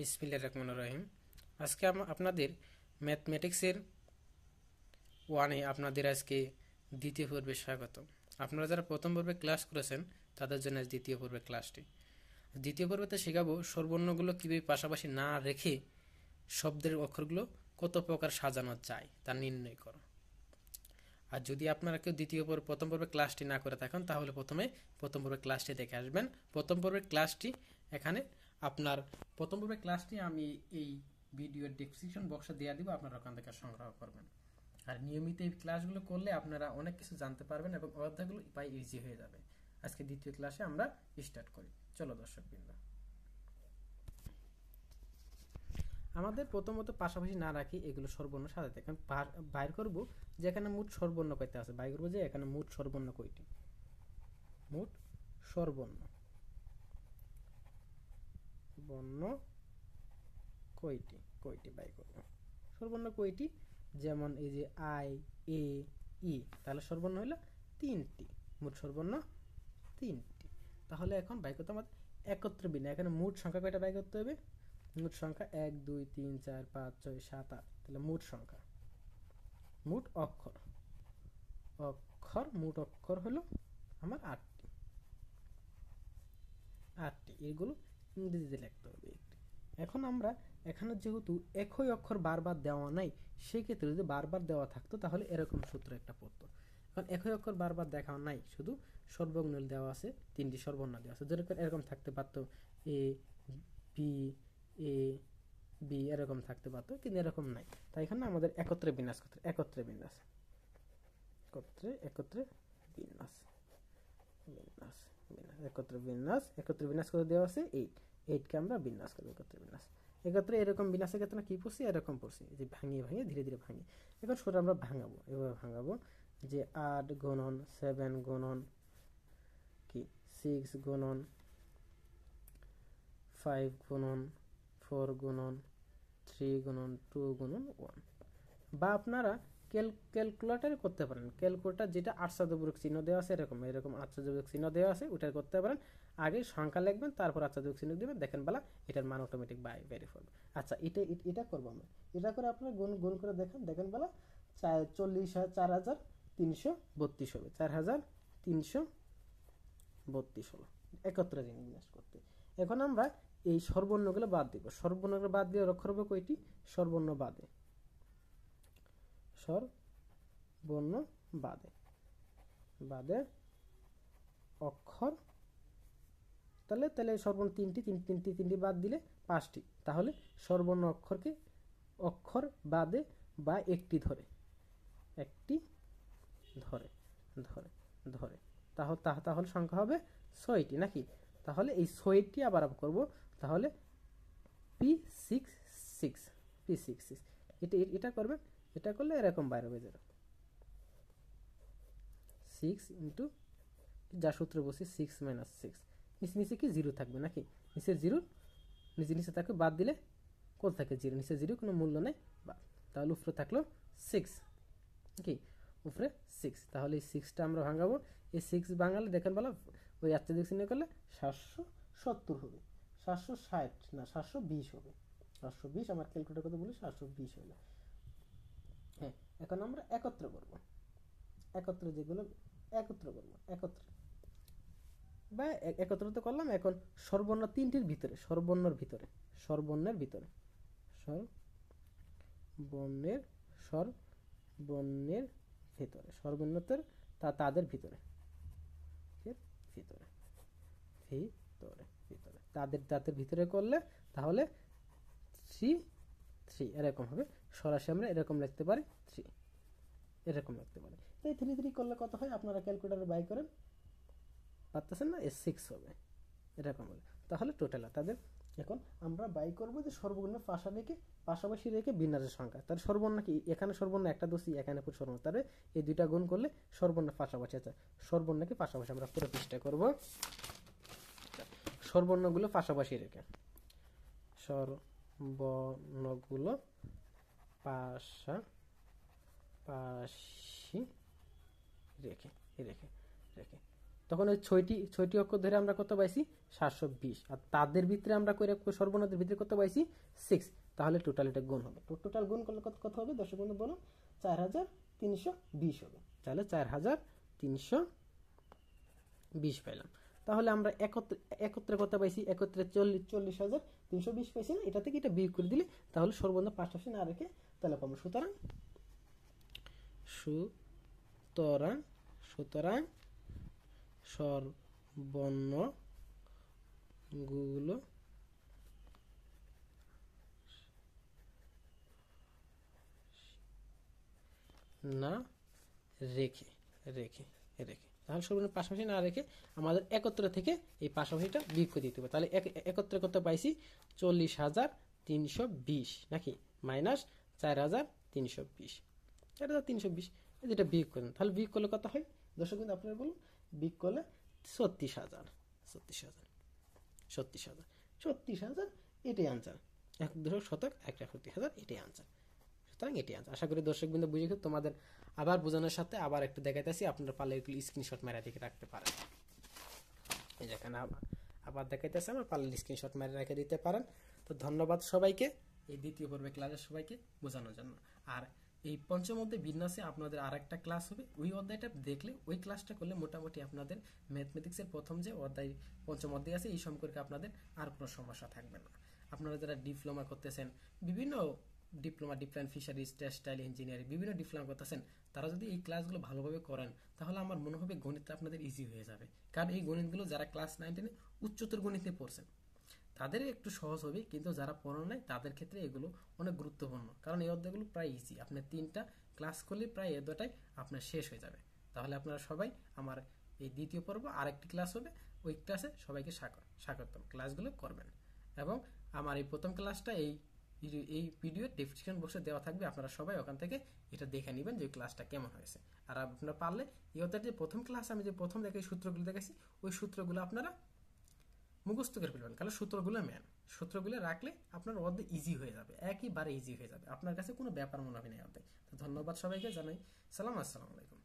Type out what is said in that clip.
বিসমিল্লাহির রহমানির রহিম। আজকে আপনাদের ম্যাথমেটিক্সের ওয়ানে আপনাদের আজকে দ্বিতীয় পর্বে স্বাগত। আপনারা যারা প্রথম পর্বে ক্লাস করেছেন তাদের জন্য আজ দ্বিতীয় পর্বের ক্লাসটি। দ্বিতীয় পর্বেতে শেখাবো স্বরবর্ণগুলো কীভাবে পাশাপাশি না রেখে শব্দের অক্ষরগুলো কত প্রকার সাজানো যায় তা নির্ণয় করো। আর যদি আপনারা কেউ প্রথম পর্বে ক্লাসটি না করে থাকেন তাহলে প্রথম পর্বের ক্লাসটি দেখে আসবেন। প্রথম পর্বের ক্লাসটি এখানে আপনার প্রথম পর্বের ক্লাসটি আমি এই ভিডিওর ডেসক্রিপশন বক্সে দেওয়া দিব, আপনারা ওখান থেকে সংগ্রহ করবেন। আর নিয়মিত এই ক্লাসগুলো করলে আপনারা অনেক কিছু জানতে পারবেন এবং অধ্যায়গুলো প্রায় ইজি হয়ে যাবে। আজকে দ্বিতীয় ক্লাসে আমরা স্টার্ট করি। চলো দর্শকবৃন্দ, আমাদের প্রথমত পাশাপাশি না রাখি এগুলো স্বরবর্ণ সাজাতে এখন বাইর করব যে এখানে মোট স্বরবর্ণ কয়টা আছে। বাইর করব যে এখানে মোট স্বরবর্ণ কয়টি, মোট স্বরবর্ণ কয়টি বাই করব। স্বরবর্ণ কয়টি, যেমন এই যে আই, এ, ই, তাহলে স্বরবর্ণ হলো 3টি, মোট স্বরবর্ণ 3টি। তাহলে এখন বাই করতে আমাদের একত্রে বিনা, এখানে মোট সংখ্যা কয়টা বাই করতে হবে, মোট সংখ্যা 1 2 3 4 5 6 7 8, তাহলে মোট সংখ্যা, মোট অক্ষর মোট অক্ষর হলো আমার 8টি। এগুলো ইংরেজিতে লিখতে হবে। এখন আমরা এখানে যেহেতু একই অক্ষর বারবার দেওয়া নাই, সেক্ষেত্রে যদি বারবার দেওয়া থাকতো তাহলে এরকম সূত্র একটা পড়তো। এখন একই অক্ষর বারবার দেখা নাই, শুধু সর্বর্ণ দেওয়া আছে, 3টি সর্বর্ণ দেওয়া আছে, যেরকম এরকম থাকতে পারতো এ বি এরকম থাকতে পারতো, কিন্তু এরকম নাই। তাই এখানে আমাদের একত্রে বিন্যাস করতে, একত্রে বিন্যাস করে দেওয়া আছে 8কে আমরা বিন্যাস করবো। একত্রে এরকম বিন্যাসের ক্ষেত্রে কি পড়ছি, এরকম পড়ছি যে ভাঙিয়ে ধীরে ধীরে ভাঙিয়ে। এখন সেটা আমরা ভাঙাবো, এভাবে ভাঙাবো যে 8 গুণন 7 গুণন 6 গুণন 5 গুণন 4 গুণন 3 গুণন 2 গুণন 1। বা আপনারা ক্যালকুলেটর করতে পারেন। ক্যালকুলেটর যেটা আশ্চর্যবোধক চিহ্ন দেওয়া আছে, এরকম আশ্চর্যবোধক চিহ্ন দেওয়া আছে, ওটা করতে পারেন। আগে সংখ্যা লিখবেন, তারপর আশ্চর্যবোধক চিহ্ন দিবেন, দেখেন বেলা এটার মান অটোমেটিক বেরিয়ে পড়বে। আচ্ছা, এটা করবো আমরা। এটা করে আপনারা গুণ করে দেখেন বেলা 4332 হবে, 4332 হলো একত্রে বিন্যাস করতে। এখন আমরা এই সর্বর্ণগুলো বাদ দিব। সর্বর্ণগুলো বাদ দিয়ে অক্ষর হবে কয়টি, সর্বর্ণ বাদে অক্ষর, তাহলে সর্বর্ণ 3টি বাদ দিলে 5টি। তাহলে সর্বর্ণ অক্ষর বাদে বা একটি ধরে তাহলে সংখ্যা হবে 6টি নাকি। তাহলে এই 6টি আবার করব, তাহলে P66 এটা করবেন। এটা করলে এরকম বাইরে হয়ে যাবে 6 ইন্টু, যা সূত্র বলছি 6 মাইনাস 6, নিচে কি 0 থাকবে নাকি, নিচে 0 নিচে থাকবে, বাদ দিলে কত থাকে 0, নিচে 0 কোনো মূল্য নেই, বাদ। তাহলে উপরে থাকলো 6 কি, উপরে 6। তাহলে এই 6টা আমরা ভাঙাবো। এই 6 ভাঙালে দেখেন বলা ওই আত্মীয় চিহ্ন করলে 770 হবে, 760 না 720 হবে, 720 আমার ক্যালকুলেটর কথা বলি 720 হলো। হ্যাঁ, এখন আমরা একত্র করব, যেগুলো একত্র তো করলাম। এখন সর্বর্ণ 3টির ভিতরে, সর্বর্ণের ভিতরে তাদের ভিতরে তাদের ভিতরে করলে তাহলে 3 এরকম হবে। সরাসরি আমরা এরকম লিখতে পারি 3, এরকম লিখতে পারি। এই 3 করলে কত হয় আপনারা ক্যালকুলেটরে বাই করেন, পারতেছেন না, 6 হবে, এরকম হবে। তাহলে টোটাল তাদের। এখন আমরা বাই করবো যে সর্বর্ণ পাশাপাশি রেখে বিন্যাসের সংখ্যা। তার সর্বর্ণ কি, এখানে সর্বর্ণ একটা দোষী, এখানে সর্বর্ণ, তাহলে এই দুইটা গুণ করলে সর্বর্ণ পাশাপাশি। আচ্ছা, সর্বর্ণকে পাশাপাশি আমরা পুরো পৃষ্ঠা করবো। সর্বর্ণগুলো পাশাপাশি রেখে, সর্বর্ণগুলো পাশাপাশি রেখে তখন ওই ছয়টি অক্ষর ধরে আমরা কত পাইছি 720, আর তাদের ভিতরে আমরা করে সর্বনাদের ভিতরে কত পাইছি 6, তাহলে টোটাল এটা গুণ হবে। তো টোটাল গুণ করলে কত হবে দর্শক বন্ধু বলো? 4320 হবে। তাহলে 4320 পাইলাম। তাহলে আমরা একত্রে কত পাইছি? একত্রে 40,320 পাইছি না? এটা থেকে এটা বিয়োগ করে দিলে তাহলে সর্বর্ণ পাশাপাশি না রেখে তাহলে পাবো। সুতরাং সর্বর্ণ গুলো না রেখে তাহলে সর্বর্ণ পাশাপাশি না রেখে আমাদের একত্র থেকে এই পাশাপাশিটা বিয়োগ করে দিতে হবে। তাহলে একত্রে কত পাইছি? 40,320 নাকি মাইনাস 4,320 যেটা বিয়োগ করেন, তাহলে বিয়োগ করলে কত হয় দর্শক কিন্তু আপনারা বলুন? বিয়োগ করলে 36,000 এটাই আনসার। 1/100 এটাই আনসার। সুতরাং এটাই আনসার। আশা করি দর্শক বিন্দু বুঝে গেছে। তোমাদের আবার বোঝানোর সাথে আবার একটু দেখাইতেছি, আপনারা পারলে এগুলো স্ক্রিনশট মেরে দিকে রাখতে পারেন। এই যেখানে আবার দেখাইতেছে, আমার পারলে স্ক্রিনশট মেরে রেখে দিতে পারেন। তো ধন্যবাদ সবাইকে এই দ্বিতীয় পর্বে ক্লাসের সবাইকে বোঝানোর জন্য। আর এই পঞ্চম অধ্যায় বিন্যাসে আপনাদের আর একটা ক্লাস হবে, ওই অধ্যায়টা দেখলে ওই ক্লাসটা করলে মোটামুটি আপনাদের ম্যাথমেটিক্সের প্রথম যে অধ্যায় পঞ্চম অধ্যায় আছে এই সম্পর্কে আপনাদের আর কোনো সমস্যা থাকবে না। আপনারা যারা ডিপ্লোমা করতেছেন, বিভিন্ন diploma, diploma fisheries, textile engineering, বিভিন্ন ডিপ্লোমা করতেছেন, তারা যদি এই ক্লাসগুলো ভালোভাবে করেন তাহলে আমার মনে হবে গণিতটা আপনাদের ইজি হয়ে যাবে। কারণ এই গণিতগুলো যারা ক্লাস 9-10 উচ্চতর গণিতে পড়ছেন তাদের একটু সহজ হবে, কিন্তু যারা পড়ানো নাই তাদের ক্ষেত্রে এগুলো অনেক গুরুত্বপূর্ণ। কারণ এই অধ্যায়গুলো প্রায় ইজি, আপনার 3টা ক্লাস করলে প্রায় এই অধ্যায়টাই আপনার শেষ হয়ে যাবে। তাহলে আপনারা সবাই আমার এই দ্বিতীয় পর্ব আরেকটি ক্লাস হবে, ওই ক্লাসে সবাইকে স্বাগতম, ক্লাসগুলো করবেন। এবং আমার এই প্রথম ক্লাসটা এই ভিডিও ডেসক্রিপশন বক্সে দেওয়া থাকবে, আপনারা সবাই ওখান থেকে এটা দেখে নেবেন যে ক্লাসটা কেমন হয়েছে। আর আপনারা পারলে এই অধ্যায়ের যে প্রথম ক্লাস আমি যে প্রথম দেখে সূত্রগুলো দেখাইছি ওই সূত্রগুলো আপনারা মুখস্থ করে ফেলবেন, কারণ সূত্রগুলো মেন, সূত্রগুলো রাখলে আপনার অধ্যায় ইজি হয়ে যাবে, একেবারে ইজি হয়ে যাবে, আপনার কাছে কোনো ব্যাপার মনে হবে না অধ্যায়। তো ধন্যবাদ সবাইকে জানাই সালাম, আসসালামু আলাইকুম।